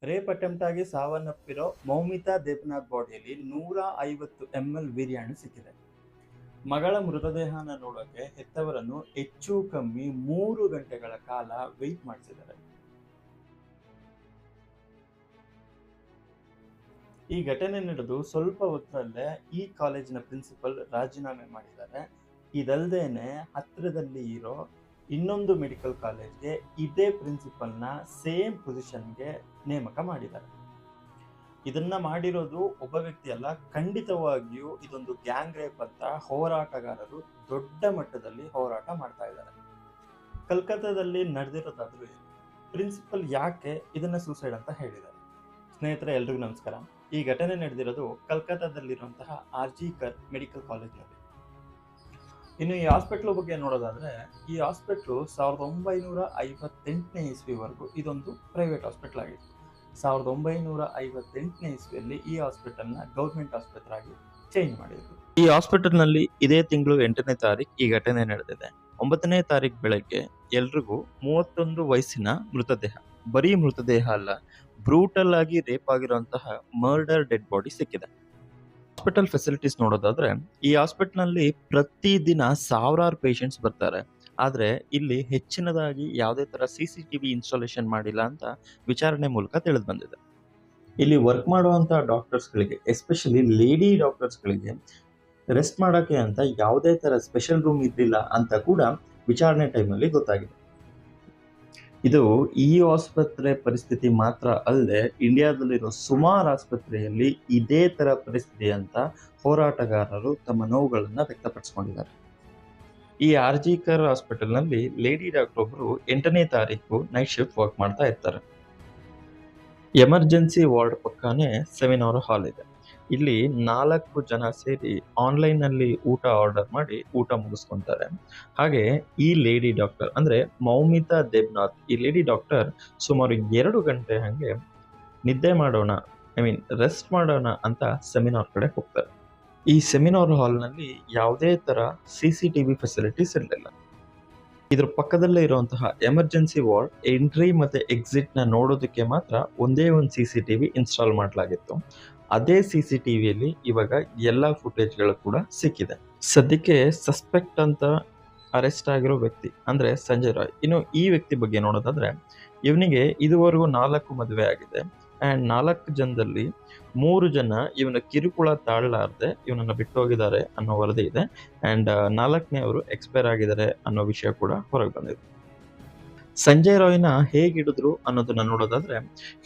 Rape attempt ಆಗಿ ಸಾವನ್ನಪ್ಪಿರೋ ಮೌಮಿತಾ ದೇಬ್ನಾಥ್ ಬಾಡಿಯಲ್ಲಿ 150 ml ವೀರ್ಯಾಣು ಸಿಕ್ಕಿದೆ. ಮಗಳ ಮೃತದೇಹನ ನೋಡೋಕೆ ಹೆತ್ತವರನ್ನು ಹೆಚ್ಚು ಕಮ್ಮಿ 3 ಗಂಟೆಗಳ ಕಾಲ ವೆಯ್ಟ್ ಮಾಡಿಸಿದ್ದಾರೆ. ಈ ಘಟನೆ ನಡೆದು ಸ್ವಲ್ಪ ಹೊತ್ತಲ್ಲೇ ಈ ಕಾಲೇಜಿನ ಪ್ರಿನ್ಸಿಪಲ್ ರಾಜೀನಾಮೆ ಮಾಡಿದ್ದಾರೆ. ಇದಲ್ದೇನೆ ಹತ್ತಿರದಲ್ಲಿ ಇರೋ ಇನ್ನೊಂದು ಮೆಡಿಕಲ್ ಕಾಲೇಜ್ಗೆ ಇದೇ ಪ್ರಿನ್ಸಿಪಲ್ನ ಸೇಮ್ ಪೊಸಿಷನ್ಗೆ ನೇಮಕ ಮಾಡಿದ್ದಾರೆ. ಇದನ್ನ ಮಾಡಿರೋದು ಒಬ್ಬ ವ್ಯಕ್ತಿ ಅಲ್ಲ, ಖಂಡಿತವಾಗಿಯೂ ಇದೊಂದು ಗ್ಯಾಂಗ್ ರೇಪ್ ಅಂತ ಹೋರಾಟಗಾರರು ದೊಡ್ಡ ಮಟ್ಟದಲ್ಲಿ ಹೋರಾಟ ಮಾಡ್ತಾ ಇದ್ದಾರೆ. ಕಲ್ಕತ್ತಾದಲ್ಲಿ ನಡೆದಿರೋದಾದ್ರೂ ಪ್ರಿನ್ಸಿಪಲ್ ಯಾಕೆ ಇದನ್ನ ಸೂಸೈಡ್ ಅಂತ ಹೇಳಿದ್ದಾರೆ? ಸ್ನೇಹಿತರೆ, ಎಲ್ರಿಗೂ ನಮಸ್ಕಾರ. ಈ ಘಟನೆ ನಡೆದಿರೋದು ಕಲ್ಕತ್ತಾದಲ್ಲಿರುವಂತಹ ಆರ್ಜಿಕರ್ ಮೆಡಿಕಲ್ ಕಾಲೇಜ್ನಲ್ಲಿ. ಇನ್ನು ಈ ಹಾಸ್ಪಿಟ್ಲ್ ಬಗ್ಗೆ ನೋಡೋದಾದ್ರೆ, ಈ ಹಾಸ್ಪಿಟ್ಲು 1958ನೇ ಇಸ್ವಿವರೆಗೂ ಇದೊಂದು ಪ್ರೈವೇಟ್ ಹಾಸ್ಪಿಟ್ಲ್ ಆಗಿತ್ತು. 1958ನೇ ಇಸ್ವಿಯಲ್ಲಿ ಈ ಹಾಸ್ಪಿಟಲ್ನ ಗೌರ್ಮೆಂಟ್ ಆಸ್ಪತ್ರೆ ಆಗಿ ಚೇಂಜ್ ಮಾಡಿದ್ರು. ಈ ಹಾಸ್ಪಿಟಲ್ನಲ್ಲಿ ಇದೇ ತಿಂಗಳು 8ನೇ ತಾರೀಕು ಈ ಘಟನೆ ನಡೆದಿದೆ. 9ನೇ ತಾರೀಕು ಬೆಳಗ್ಗೆ ಎಲ್ರಿಗೂ 31 ವಯಸ್ಸಿನ ಮೃತದೇಹ, ಬರೀ ಮೃತದೇಹ ಅಲ್ಲ, ಬ್ರೂಟಲ್ ಆಗಿ ರೇಪ್ ಆಗಿರುವಂತಹ ಮರ್ಡರ್ ಡೆಡ್ ಬಾಡಿ ಸಿಕ್ಕಿದೆ. ಹಾಸ್ಪಿಟಲ್ ಫೆಸಿಲಿಟೀಸ್ ನೋಡೋದಾದ್ರೆ, ಈ ಹಾಸ್ಪಿಟಲ್ ನಲ್ಲಿ ಪ್ರತಿದಿನ ಸಾವಿರಾರು ಪೇಷಂಟ್ಸ್ ಬರ್ತಾರೆ. ಆದ್ರೆ ಇಲ್ಲಿ ಹೆಚ್ಚಿನದಾಗಿ ಯಾವುದೇ ತರ CCTV ಇನ್ಸ್ಟಾಲೇಷನ್ ಮಾಡಿಲ್ಲ ಅಂತ ವಿಚಾರಣೆ ಮೂಲಕ ತಿಳಿದು ಬಂದಿದೆ. ಇಲ್ಲಿ ವರ್ಕ್ ಮಾಡುವಂತ ಡಾಕ್ಟರ್ಸ್ಗಳಿಗೆ, ಎಸ್ಪೆಷಲಿ ಲೇಡಿ ಡಾಕ್ಟರ್ಸ್ಗಳಿಗೆ ರೆಸ್ಟ್ ಮಾಡೋಕೆ ಅಂತ ಯಾವುದೇ ತರ ಸ್ಪೆಷಲ್ ರೂಮ್ ಇರಲಿಲ್ಲ ಅಂತ ಕೂಡ ವಿಚಾರಣೆ ಟೈಮಲ್ಲಿ ಗೊತ್ತಾಗಿದೆ. ಇದು ಈ ಆಸ್ಪತ್ರೆ ಪರಿಸ್ಥಿತಿ ಮಾತ್ರ ಅಲ್ಲದೆ, ಇಂಡಿಯಾದಲ್ಲಿರೋ ಸುಮಾರು ಆಸ್ಪತ್ರೆಯಲ್ಲಿ ಇದೇ ತರ ಪರಿಸ್ಥಿತಿ ಅಂತ ಹೋರಾಟಗಾರರು ತಮ್ಮ ನೋವುಗಳನ್ನ ವ್ಯಕ್ತಪಡಿಸಿಕೊಂಡಿದ್ದಾರೆ. ಈ ಆರ್ಜಿಕರ್ ಹಾಸ್ಪಿಟಲ್ನಲ್ಲಿ ಲೇಡಿ ಡಾಕ್ಟರ್ ಒಬ್ರು 8ನೇ ತಾರೀಕು ನೈಟ್ ಶಿಫ್ಟ್ ವರ್ಕ್ ಮಾಡ್ತಾ ಇರ್ತಾರೆ. ಎಮರ್ಜೆನ್ಸಿ ವಾರ್ಡ್ ಪಕ್ಕನೇ ಸೆಮಿನಾರ್ ಹಾಲ್ ಇದೆ. ಇಲ್ಲಿ 4 ಜನ ಸೇರಿ ಆನ್ಲೈನ್ ನಲ್ಲಿ ಊಟ ಆರ್ಡರ್ ಮಾಡಿ ಊಟ ಮುಗಿಸ್ಕೊಂತಾರೆ. ಹಾಗೆ ಈ ಲೇಡಿ ಡಾಕ್ಟರ್ ಅಂದ್ರೆ ಮೌಮಿತಾ ದೇಬ್ನಾಥ್, ಈ ಲೇಡಿ ಡಾಕ್ಟರ್ ಸುಮಾರು 2 ಗಂಟೆ ಹಂಗೆ ನಿದ್ದೆ ಮಾಡೋಣ, ರೆಸ್ಟ್ ಮಾಡೋಣ ಅಂತ ಸೆಮಿನಾರ್ ಕಡೆ ಹೋಗ್ತಾರೆ. ಈ ಸೆಮಿನಾರ್ ಹಾಲ್ ನಲ್ಲಿ ಯಾವುದೇ ತರ CCTV ಫೆಸಿಲಿಟೀಸ್ ಇರಲಿಲ್ಲ. ಇದ್ರ ಪಕ್ಕದಲ್ಲೇ ಇರುವಂತಹ ಎಮರ್ಜೆನ್ಸಿ ವಾರ್ಡ್ ಎಂಟ್ರಿ ಮತ್ತೆ ಎಕ್ಸಿಟ್ ನ ನೋಡೋದಕ್ಕೆ ಮಾತ್ರ ಒಂದೇ ಒಂದು CCTV ಇನ್ಸ್ಟಾಲ್ ಮಾಡಲಾಗಿತ್ತು. ಅದೇ CCTVಯಲ್ಲಿ ಇವಾಗ ಎಲ್ಲಾ ಫುಟೇಜ್ಗಳು ಕೂಡ ಸಿಕ್ಕಿದೆ. ಸದ್ಯಕ್ಕೆ ಸಸ್ಪೆಕ್ಟ್ ಅಂತ ಅರೆಸ್ಟ್ ಆಗಿರೋ ವ್ಯಕ್ತಿ ಅಂದ್ರೆ ಸಂಜಯ್ ರಾಯ್. ಇನ್ನು ಈ ವ್ಯಕ್ತಿ ಬಗ್ಗೆ ನೋಡೋದಾದ್ರೆ, ಇವನಿಗೆ ಇದುವರೆಗೂ 4 ಮದುವೆ ಆಗಿದೆ. ಅಂಡ್ 4 ಜನದಲ್ಲಿ 3 ಜನ ಇವನ ಕಿರುಕುಳ ತಾಳಲಾರದೆ ಇವನನ್ನ ಬಿಟ್ಟು ಹೋಗಿದ್ದಾರೆ ಅನ್ನೋ ವರದಿ ಇದೆ. ಅಂಡ್ 4ನೇ ಅವರು ಎಕ್ಸ್ಪೈರ್ ಆಗಿದ್ದಾರೆ ಅನ್ನೋ ವಿಷಯ ಕೂಡ ಹೊರಗೆ ಬಂದಿದೆ. ಸಂಜಯ್ ರಾಯ್ನ ಹೇಗಿಡಿದ್ರು ಅನ್ನೋದನ್ನ ನೋಡೋದಾದ್ರೆ,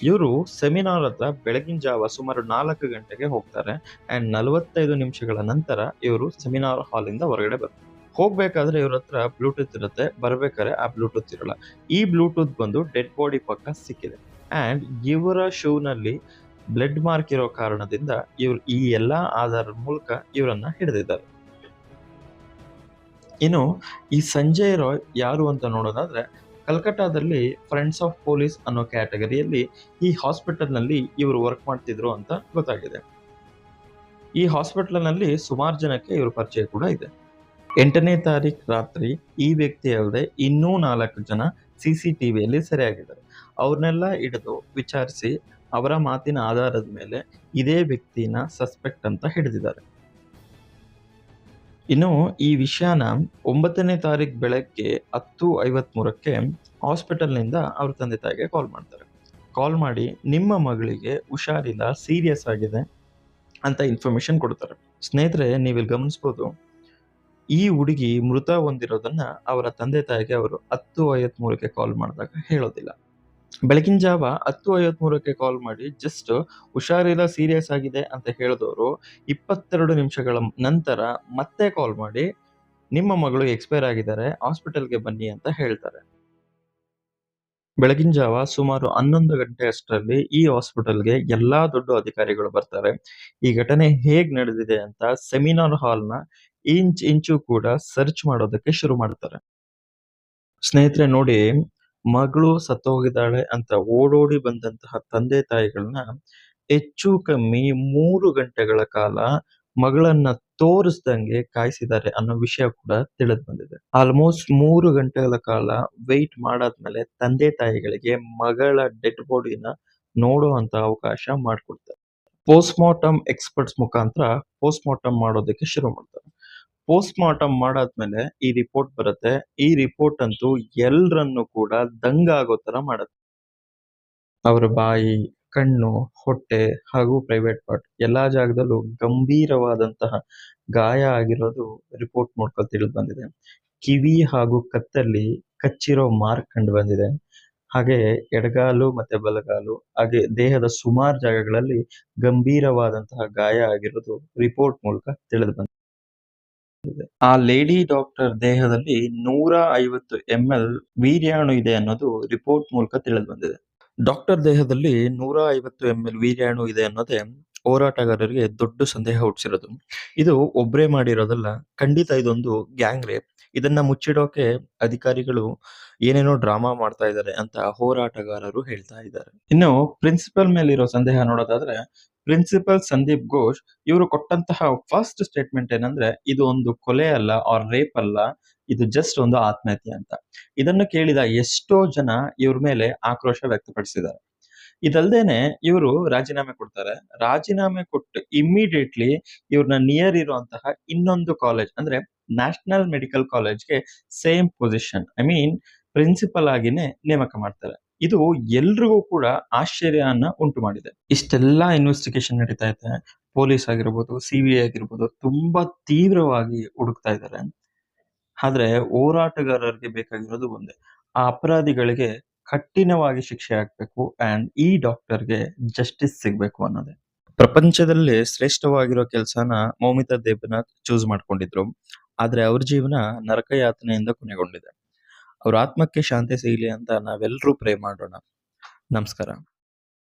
ಇವರು ಸೆಮಿನಾರ್ ಹತ್ರ ಬೆಳಗಿನ ಜಾವ ಸುಮಾರು 4 ಗಂಟೆಗೆ ಹೋಗ್ತಾರೆ. ಅಂಡ್ 45 ನಿಮಿಷಗಳ ನಂತರ ಇವರು ಸೆಮಿನಾರ್ ಹಾಲ್ ಇಂದ ಹೊರಗಡೆ ಬರ್ತಾರೆ. ಹೋಗ್ಬೇಕಾದ್ರೆ ಇವ್ರ ಹತ್ರ ಬ್ಲೂಟೂತ್ ಇರುತ್ತೆ, ಬರ್ಬೇಕಾದ್ರೆ ಆ ಬ್ಲೂಟೂತ್ ಇರಲ್ಲ. ಈ ಬ್ಲೂಟೂತ್ ಬಂದು ಡೆಡ್ ಬಾಡಿ ಪಕ್ಕ ಸಿಕ್ಕಿದೆ. ಅಂಡ್ ಇವರ ಶೂ ನಲ್ಲಿ ಬ್ಲಡ್ ಮಾರ್ಕ್ ಇರೋ ಕಾರಣದಿಂದ ಇವ್ರು ಈ ಎಲ್ಲಾ ಆಧಾರದ ಮೂಲಕ ಇವರನ್ನ ಹಿಡಿದಿದ್ದಾರೆ. ಇನ್ನು ಈ ಸಂಜಯ್ ರಾಯ್ ಯಾರು ಅಂತ ನೋಡೋದಾದ್ರೆ, ಕಲ್ಕತ್ತಾದಲ್ಲಿ ಫ್ರೆಂಡ್ಸ್ ಆಫ್ ಪೊಲೀಸ್ ಅನ್ನೋ ಕ್ಯಾಟಗರಿಯಲ್ಲಿ ಈ ಹಾಸ್ಪಿಟಲ್ ನಲ್ಲಿ ಇವರು ವರ್ಕ್ ಮಾಡ್ತಿದ್ರು ಅಂತ ಗೊತ್ತಾಗಿದೆ. ಈ ಹಾಸ್ಪಿಟಲ್ ನಲ್ಲಿ ಸುಮಾರು ಜನಕ್ಕೆ ಇವ್ರ ಪರಿಚಯ ಕೂಡ ಇದೆ. 8ನೇ ತಾರೀಕು ರಾತ್ರಿ ಈ ವ್ಯಕ್ತಿ ಅಲ್ಲದೆ ಇನ್ನೂ 4 ಜನ CCTVಯಲ್ಲಿ ಸೆರೆಯಾಗಿದ್ದಾರೆ. ಅವ್ರನ್ನೆಲ್ಲ ಹಿಡಿದು ವಿಚಾರಿಸಿ ಅವರ ಮಾತಿನ ಆಧಾರದ ಮೇಲೆ ಇದೇ ವ್ಯಕ್ತಿನ ಸಸ್ಪೆಕ್ಟ್ ಅಂತ ಹಿಡಿದಿದ್ದಾರೆ. ಇನ್ನು ಈ ವಿಷಯನ 9ನೇ ತಾರೀಕು ಬೆಳಗ್ಗೆ 10:53ಕ್ಕೆ ಹಾಸ್ಪಿಟಲ್ನಿಂದ ಅವ್ರ ತಂದೆ ತಾಯಿಗೆ ಕಾಲ್ ಮಾಡ್ತಾರೆ. ಕಾಲ್ ಮಾಡಿ ನಿಮ್ಮ ಮಗಳಿಗೆ ಹುಷಾರಿಲ್ಲ, ಸೀರಿಯಸ್ ಆಗಿದೆ ಅಂತ ಇನ್ಫಾರ್ಮೇಶನ್ ಕೊಡ್ತಾರೆ. ಸ್ನೇಹಿತರೆ, ನೀವಿಲ್ಲಿ ಗಮನಿಸ್ಬೋದು, ಈ ಹುಡುಗಿ ಮೃತ ಹೊಂದಿರೋದನ್ನ ಅವರ ತಂದೆ ತಾಯಿಗೆ ಅವರು 10:53ಕ್ಕೆ ಕಾಲ್ ಮಾಡಿದಾಗ ಹೇಳೋದಿಲ್ಲ. ಬೆಳಗಿನ ಜಾವ 10:53ಕ್ಕೆ ಕಾಲ್ ಮಾಡಿ ಜಸ್ಟ್ ಹುಷಾರಿಲ್ಲ, ಸೀರಿಯಸ್ ಆಗಿದೆ ಅಂತ ಹೇಳಿದವರು 22 ನಿಮಿಷಗಳ ನಂತರ ಮತ್ತೆ ಕಾಲ್ ಮಾಡಿ ನಿಮ್ಮ ಮಗಳು ಎಕ್ಸ್ಪೈರ್ ಆಗಿದ್ದಾರೆ, ಹಾಸ್ಪಿಟಲ್ಗೆ ಬನ್ನಿ ಅಂತ ಹೇಳ್ತಾರೆ. ಬೆಳಗಿನ ಜಾವ ಸುಮಾರು 11 ಗಂಟೆ ಅಷ್ಟರಲ್ಲಿ ಈ ಹಾಸ್ಪಿಟಲ್ಗೆ ಎಲ್ಲಾ ದೊಡ್ಡ ಅಧಿಕಾರಿಗಳು ಬರ್ತಾರೆ. ಈ ಘಟನೆ ಹೇಗ್ ನಡೆದಿದೆ ಅಂತ ಸೆಮಿನಾರ್ ಹಾಲ್ನ ಇಂಚು ಕೂಡ ಸರ್ಚ್ ಮಾಡೋದಕ್ಕೆ ಶುರು ಮಾಡ್ತಾರೆ. ಸ್ನೇಹಿತರೆ ನೋಡಿ, ಮಗಳು ಸತ್ತೋಗಿದ್ದಾಳೆ ಅಂತ ಓಡೋಡಿ ಬಂದಂತಹ ತಂದೆ ತಾಯಿಗಳನ್ನ ಹೆಚ್ಚು ಕಮ್ಮಿ 3 ಗಂಟೆಗಳ ಕಾಲ ಮಗಳನ್ನ ತೋರಿಸ್ದಂಗೆ ಕಾಯಿಸಿದ್ದಾರೆ ಅನ್ನೋ ವಿಷಯ ಕೂಡ ತಿಳಿದು ಬಂದಿದೆ. ಆಲ್ಮೋಸ್ಟ್ 3 ಗಂಟೆಗಳ ಕಾಲ ವೆಯ್ಟ್ ಮಾಡಾದ್ಮೇಲೆ ತಂದೆ ತಾಯಿಗಳಿಗೆ ಮಗಳ ಡೆಡ್ ಬಾಡಿನ ನೋಡುವಂತ ಅವಕಾಶ ಮಾಡಿಕೊಡ್ತಾರೆ. ಪೋಸ್ಟ್‌ಮಾರ್ಟಮ್ ಎಕ್ಸ್‌ಪರ್ಟ್ಸ್ ಮುಖಾಂತರ ಪೋಸ್ಟ್‌ಮಾರ್ಟಮ್ ಮಾಡೋದಕ್ಕೆ ಶುರು ಮಾಡ್ತಾರೆ. ಪೋಸ್ಟ್‌ಮಾರ್ಟಮ್ ಮಾಡಾದ್ಮೇಲೆ ಈ ರಿಪೋರ್ಟ್ ಬರುತ್ತೆ. ಈ ರಿಪೋರ್ಟ್ ಅಂತೂ ಎಲ್ರನ್ನೂ ಕೂಡ ದಂಗಾಗೋ ತರ ಮಾಡುತ್ತೆ. ಅವರ ಬಾಯಿ, ಕಣ್ಣು, ಹೊಟ್ಟೆ ಹಾಗೂ ಪ್ರೈವೇಟ್ ಪಾರ್ಟ್ ಎಲ್ಲಾ ಜಾಗದಲ್ಲೂ ಗಂಭೀರವಾದಂತಹ ಗಾಯ ಆಗಿರೋದು ರಿಪೋರ್ಟ್ ಮೂಲಕ ತಿಳಿದು ಬಂದಿದೆ. ಕಿವಿ ಹಾಗೂ ಕತ್ತಲ್ಲಿ ಕಚ್ಚಿರೋ ಮಾರ್ಕ್ ಕಂಡು ಬಂದಿದೆ. ಹಾಗೆ ಎಡಗಾಲು ಮತ್ತೆ ಬಲಗಾಲು ಹಾಗೆ ದೇಹದ ಸುಮಾರು ಜಾಗಗಳಲ್ಲಿ ಗಂಭೀರವಾದಂತಹ ಗಾಯ ಆಗಿರೋದು ರಿಪೋರ್ಟ್ ಮೂಲಕ ತಿಳಿದು ಬಂದಿದೆ. ಆ ಲೇಡಿ ಡಾಕ್ಟರ್ ದೇಹದಲ್ಲಿ 150 ml ವೀರ್ಯಾಣು ಇದೆ ಅನ್ನೋದು ರಿಪೋರ್ಟ್ ಮೂಲಕ ತಿಳಿದು ಬಂದಿದೆ. ಡಾಕ್ಟರ್ ದೇಹದಲ್ಲಿ 150 ml ವೀರ್ಯಾಣು ಇದೆ ಅನ್ನೋದೇ ಹೋರಾಟಗಾರರಿಗೆ ದೊಡ್ಡ ಸಂದೇಹ ಹುಟ್ಟಿಸಿರೋದು. ಇದು ಒಬ್ರೇ ಮಾಡಿರೋದಲ್ಲ, ಖಂಡಿತ ಇದೊಂದು ಗ್ಯಾಂಗ್ ರೇಪ್. ಇದನ್ನ ಮುಚ್ಚಿಡೋಕೆ ಅಧಿಕಾರಿಗಳು ಏನೇನೋ ಡ್ರಾಮಾ ಮಾಡ್ತಾ ಇದ್ದಾರೆ ಅಂತ ಹೋರಾಟಗಾರರು ಹೇಳ್ತಾ ಇದ್ದಾರೆ. ಇನ್ನು ಪ್ರಿನ್ಸಿಪಲ್ ಮೇಲಿರೋ ಸಂದೇಹ ನೋಡೋದಾದ್ರೆ, ಪ್ರಿನ್ಸಿಪಲ್ ಸಂದೀಪ್ ಘೋಷ್ ಇವರು ಕೊಟ್ಟಂತಹ ಫಸ್ಟ್ ಸ್ಟೇಟ್ಮೆಂಟ್ ಏನಂದ್ರೆ, ಇದು ಒಂದು ಕೊಲೆ ಅಲ್ಲ ಆರ್ ರೇಪ್ ಅಲ್ಲ, ಇದು ಜಸ್ಟ್ ಒಂದು ಆತ್ಮಹತ್ಯೆ ಅಂತ. ಇದನ್ನು ಕೇಳಿದ ಎಷ್ಟೋ ಜನ ಇವ್ರ ಮೇಲೆ ಆಕ್ರೋಶ ವ್ಯಕ್ತಪಡಿಸಿದ್ದಾರೆ. ಇದಲ್ದೇನೆ ಇವರು ರಾಜೀನಾಮೆ ಕೊಡ್ತಾರೆ. ರಾಜೀನಾಮೆ ಕೊಟ್ಟು ಇಮ್ಮಿಡಿಯೇಟ್ಲಿ ಇವ್ರನ್ನ ನಿಯರ್ ಇರುವಂತಹ ಇನ್ನೊಂದು ಕಾಲೇಜ್ ಅಂದ್ರೆ ನ್ಯಾಷನಲ್ ಮೆಡಿಕಲ್ ಕಾಲೇಜ್‌ಗೆ same position I mean principal ಆಗಿನೇ ನೇಮಕ ಮಾಡ್ತಾರೆ. ಇದು ಎಲ್ರಿಗೂ ಕೂಡ ಆಶ್ಚರ್ಯವನ್ನ ಉಂಟು ಮಾಡಿದೆ. ಇಷ್ಟೆಲ್ಲಾ ಇನ್ವೆಸ್ಟಿಗೇಷನ್ ನಡೀತಾ ಇದೆ. ಪೊಲೀಸ್ ಆಗಿರ್ಬೋದು, ಸಿಬಿಐ ಆಗಿರ್ಬೋದು ತುಂಬಾ ತೀವ್ರವಾಗಿ ಹುಡುಕ್ತಾ ಇದ್ದಾರೆ. ಆದ್ರೆ ಹೋರಾಟಗಾರರಿಗೆ ಬೇಕಾಗಿರೋದು ಒಂದೇ. ಆ ಅಪರಾಧಿಗಳಿಗೆ ಕಠಿಣವಾಗಿ ಶಿಕ್ಷೆ ಆಗ್ಬೇಕು ಅಂಡ್ ಈ ಡಾಕ್ಟರ್‌ಗೆ ಜಸ್ಟಿಸ್ ಸಿಗ್ಬೇಕು ಅನ್ನೋದೇ. ಪ್ರಪಂಚದಲ್ಲೇ ಶ್ರೇಷ್ಠವಾಗಿರೋ ಕೆಲ್ಸನ ಮೌಮಿತಾ ದೇಬನಾಥ್ ಚೂಸ್ ಮಾಡ್ಕೊಂಡಿದ್ರು. ಆದ್ರೆ ಅವ್ರ ಜೀವನ ನರಕ ಯಾತನೆಯಿಂದ ಕೊನೆಗೊಂಡಿದೆ. ಅವ್ರ ಆತ್ಮಕ್ಕೆ ಶಾಂತಿ ಸಿಗಲಿ ಅಂತ ನಾವೆಲ್ಲರೂ ಪ್ರೇ ಮಾಡೋಣ. ನಮಸ್ಕಾರ.